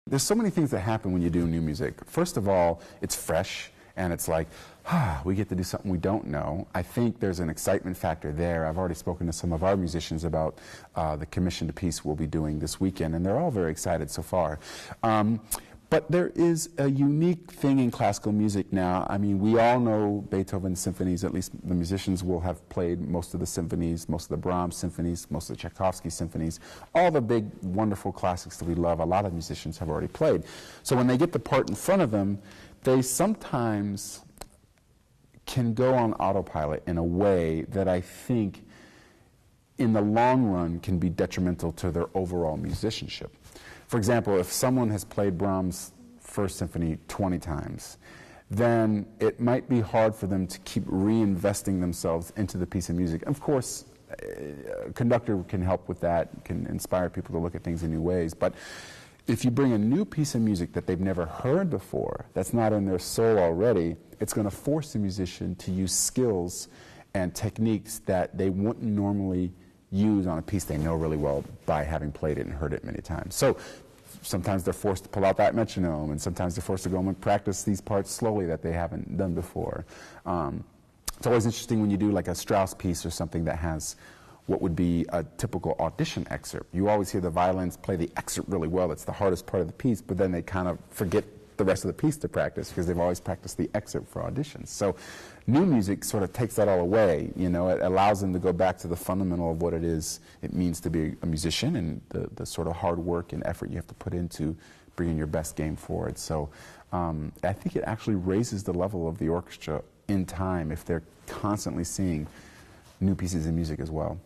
There's so many things that happen when you do new music. First of all, it's fresh, and it's like, we get to do something we don't know. I think there's an excitement factor there. I've already spoken to some of our musicians about the commissioned piece we'll be doing this weekend, and they're all very excited so far. But there is a unique thing in classical music now. I mean, we all know Beethoven's symphonies, at least the musicians will have played most of the symphonies, most of the Brahms symphonies, most of the Tchaikovsky symphonies, all the big, wonderful classics that we love, a lot of musicians have already played. So when they get the part in front of them, they sometimes can go on autopilot in a way that I think in the long run can be detrimental to their overall musicianship. For example, if someone has played Brahms' First Symphony 20 times, then it might be hard for them to keep reinvesting themselves into the piece of music. Of course, a conductor can help with that, can inspire people to look at things in new ways, but if you bring a new piece of music that they've never heard before, that's not in their soul already, it's going to force the musician to use skills and techniques that they wouldn't normally use on a piece they know really well by having played it and heard it many times. So sometimes they're forced to pull out that metronome, and sometimes they're forced to go and practice these parts slowly that they haven't done before. It's always interesting when you do like a Strauss piece or something that has what would be a typical audition excerpt. You always hear the violins play the excerpt really well. It's the hardest part of the piece, but then they kind of forget the rest of the piece to practice because they've always practiced the excerpt for auditions. So new music sort of takes that all away. You know, it allows them to go back to the fundamental of what it is it means to be a musician and the sort of hard work and effort you have to put into bringing your best game forward. So I think it actually raises the level of the orchestra in time if they're constantly seeing new pieces of music as well.